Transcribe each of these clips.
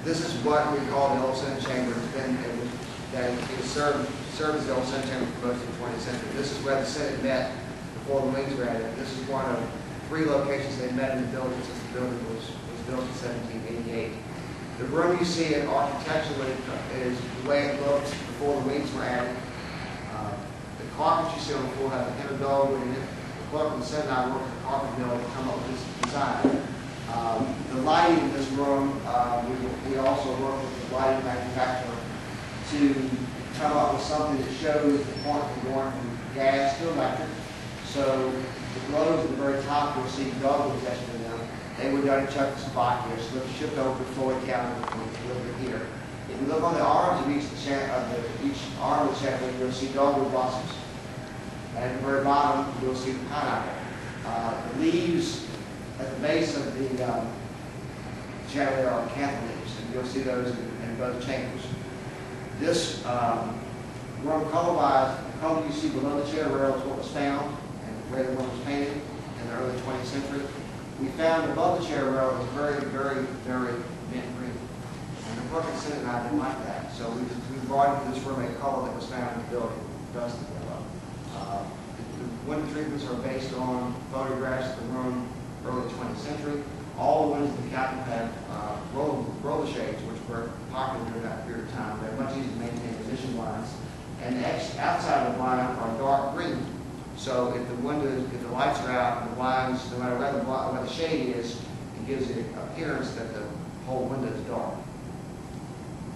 This is what we call the old Senate chamber. It's been, it served as the old Senate chamber for most of the 20th century. This is where the Senate met before the wings were added. This is one of 3 locations they met in the building since the building was built in 1788. The room you see it architecturally is the way it looked before the wings were added. The carpet you see on the floor has a hem of dogwood in it. The clerk and the Senate and I worked at the carpet mill to come up with this design. The lighting in this room, we also work with the lighting manufacturer to come up with something that shows the point from going from gas to electric. So the globes at the very top, you'll see dogwoods etched in them. They were done in Czechoslovakia, so they're shipped over to Floyd County and delivered here. If you look on the arms of each arm of the chandelier, you'll see dogwood blossoms. And at the very bottom, you'll see the pineapple. The leaves at the base of the chandelier are acanthus leaves, and you'll see those in both chambers. This room color-wise, the color you see below the chair rail is what was found and where the room was painted in the early 20th century. We found above the chair rail was very, very, very mint green. And the clerk and Senate and I didn't like that, so we brought into this room a color that was found in the building, dusty yellow. The window treatments are based on photographs of the room early 20th century. All the windows in the cabinet have roller shades, which were popular during that period of time. They're much easier to maintain position lines. And the outside of the blind are dark green. So if the lights are out and the blinds, no matter where the shade is, it gives the appearance that the whole window is dark.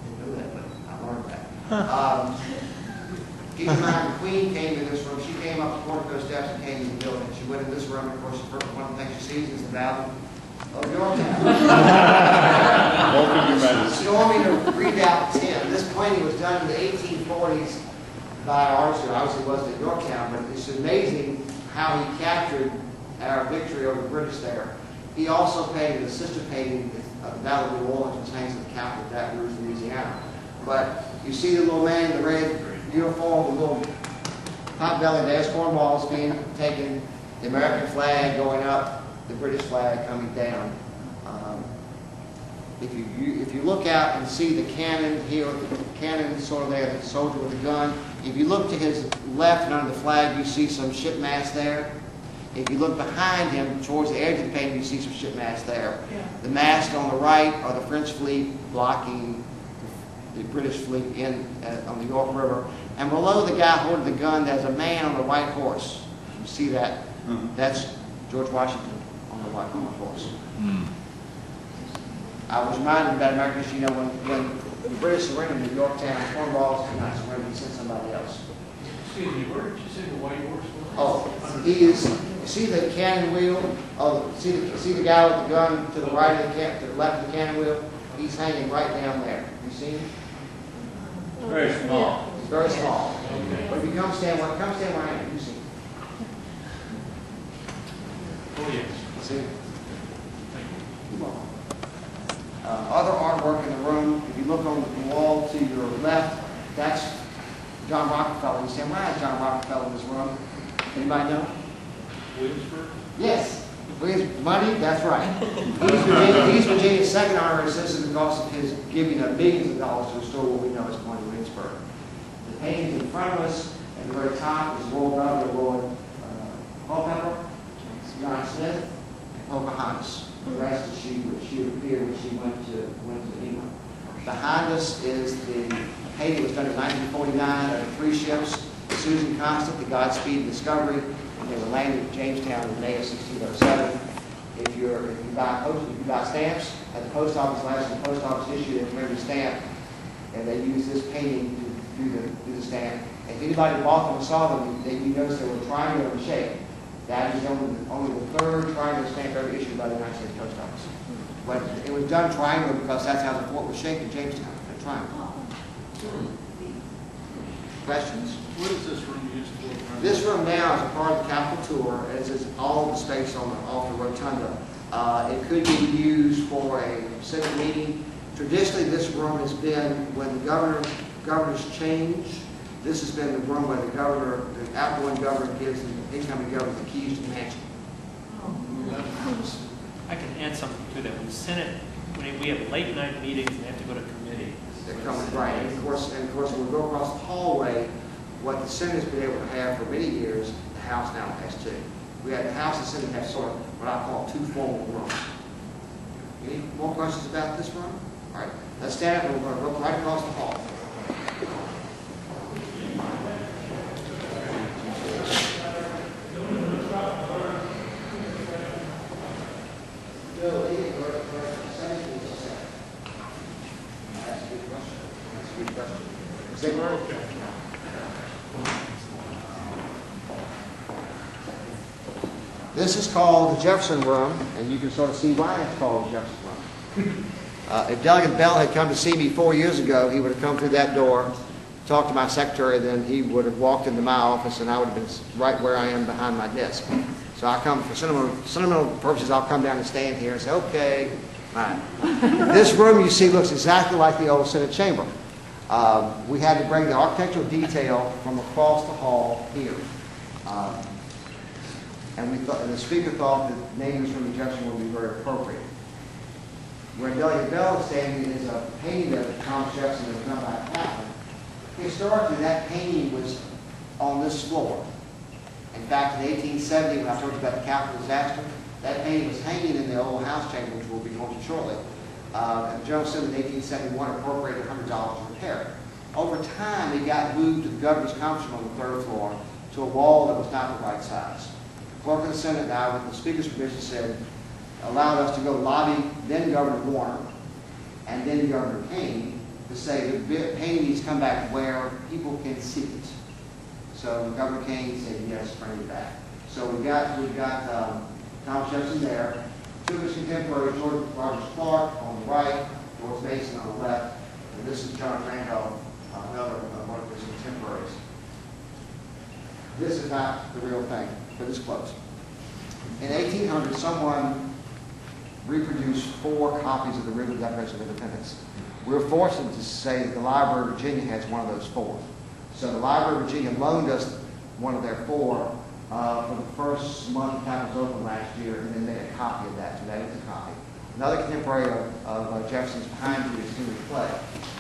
Didn't know that, but I learned that. Keep in mind, the Queen came in this room. She came up the portico steps and came in the building. She went in this room, and of course, one of the things she sees is the valley of Yorktown. Storming a redoubt 10. This painting was done in the 1840s by an artist who obviously wasn't at Yorktown, but it's amazing how he captured our victory over the British there. He also painted a sister painting of the Battle of New Orleans, which hangs in the Capitol of Baton Rouge, Louisiana. But you see the little man in the red uniform, the little pot-bellied there's cornballs being taken, the American flag going up, the British flag coming down. If you look out and see the cannon here, the cannon sort of there, the soldier with the gun. If you look to his left and under the flag, you see some ship masts there. If you look behind him, towards the edge of the painting, you see some ship masts there. Yeah. The mast on the right are the French fleet blocking the British fleet on the York River. And below the guy holding the gun, there's a man on a white horse. You see that? Mm-hmm. That's George Washington on the white horse. Mm. I was reminded about American history, when the British surrendered to Yorktown, Cornwallis did not surrender, he sent somebody else. Excuse me, where did you say the white horse was? Oh, he is, you see the cannon wheel? Oh, see the guy with the gun to the right of the to the left of the cannon wheel? He's hanging right down there. You see him? It's very small. It's very small. Okay. But if you come stand where I am, you see him. Oh, yes. See him? Come on. Other artwork in the room, if you look on the wall to your left, that's John Rockefeller. You say, why is John Rockefeller in this room? Anybody know? Williamsburg? Yes. Money, that's right. He's Virginia's second honorary citizen because of his giving of millions of dollars to restore what we know as Point Williamsburg. The painting in front of us at the very top is Royal Governor Lord Culpeper, John Smith, and Pocahontas. The rest is she appeared when she went to England. Behind us is the painting that was done in 1949 of the 3 ships, Susan Constant, the Godspeed and Discovery, and they were landed at Jamestown in May of 1607. If you buy stamps at the post office, last year the post office issued a commemorative stamp, and they used this painting to do the stamp. If anybody bought them and saw them, you noticed they were triangular in shape. That is only the 3rd triangular stamp ever issued by the United States Post Office. But it was done triangular because that's how the fort was shaped in Jamestown, a triangle. Questions? What is this room used for? This room now is a part of the Capitol tour, as is all the space off the rotunda. It could be used for a Senate meeting. Traditionally, this room has been, when the governors change, this has been the room where the outgoing governor gives the incoming governor the keys to the mansion. I can add something to that. When the Senate we have late night meetings and have to go to committee. They're coming, right, and of course, when we go across the hallway, what the Senate's been able to have for many years, the House now has too. We have the House and Senate have sort of what I call two formal rooms. Any more questions about this room? All right, let's stand up and we're going to look right across the hall. This is called the Jefferson Room, and you can sort of see why it's called the Jefferson Room. If Delegate Bell had come to see me 4 years ago, he would have come through that door, talked to my secretary, then he would have walked into my office, and I would have been right where I am behind my desk. So I come for sentimental purposes. I'll come down and stand here and say, "Okay, fine." This room you see looks exactly like the old Senate chamber. We had to bring the architectural detail from across the hall here. And the speaker thought that naming this room the Jefferson would be very appropriate. Where Delegate Bell is standing is a painting that Thomas Jefferson has done by Kaplan. Historically, that painting was on this floor. In fact, in 1870, when I told you about the Capitol disaster, that painting was hanging in the old House chamber, which we'll be going to shortly. And the General Assembly in 1871 appropriated $100 to repair it. Over time, it got moved to the governor's conference room on the 3rd floor to a wall that was not the right size. The Clerk of the Senate now, with the Speaker's permission, said, allowed us to go lobby then Governor Warner and then Governor Kane to say the painting needs to come back where people can see it. So Governor Kane said, yes, bring it back. So we've got Thomas Jefferson there, two of his contemporaries, George Rogers Clark on the right, George Mason on the left, and this is John Randolph, another one of his contemporaries. This is not the real thing, but it's close. In 1800, someone reproduced 4 copies of the original Declaration of Independence. We were fortunate to say that the Library of Virginia has one of those 4. So the Library of Virginia loaned us one of their 4 for the first month the Capitol was open last year, and then made a copy of that. So that is a copy. Another contemporary of Jefferson's behind you is Henry Clay.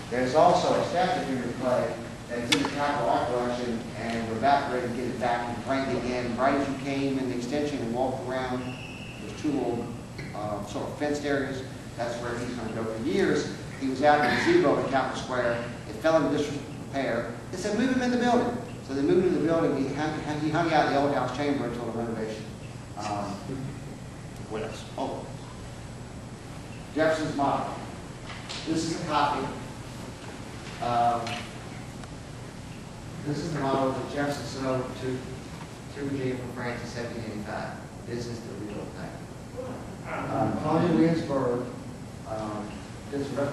There's also a statue of Henry Clay that's in the Capitol Art Collection, and we're about ready to get it back and bring it in. Right as you came in the extension and walked around, there's 2 little sort of fenced areas. That's where he's going to go. For years, he was out in the gazebo in Capitol Square. It fell into disrepair. They said, move him in the building. So they moved him in the building. He hung out in the old House chamber until the renovation. What else? Oh, Jefferson's model. This is a copy. This is the model that Jefferson sent over to Virginia from France in 1785. This is the real thing. Claudia Williamsburg did the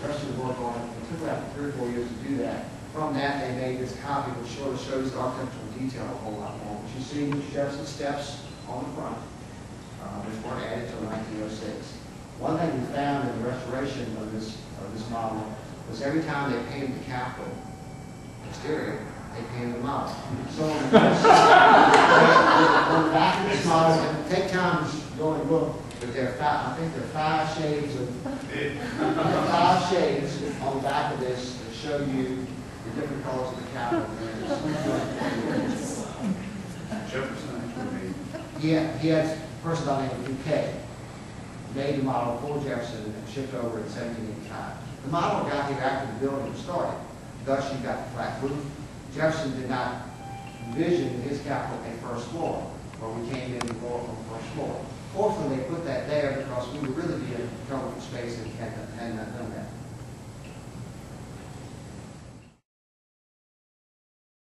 rest of the work on it. It took about 3 or 4 years to do that. From that, they made this copy, which sort of shows the architectural detail a whole lot more. But you see Jefferson steps on the front, which weren't added until 1906. One thing we found in the restoration of this model was every time they painted the Capitol exterior, they painted the model. So on the back of this model, and take time to go and look, but I think there are 5 shades of 5 shades on the back of this that show you the different colors of the Capitol. Jefferson actually made. He had a person by the name of UK made the model for Jefferson and shipped over in 1785. The model got here after the building was started. Thus, you got the flat roof. Jefferson did not envision his Capitol a first floor, where we came in and go from the first floor. Fortunately, they put that there because we would really be in trouble for space and had not done that.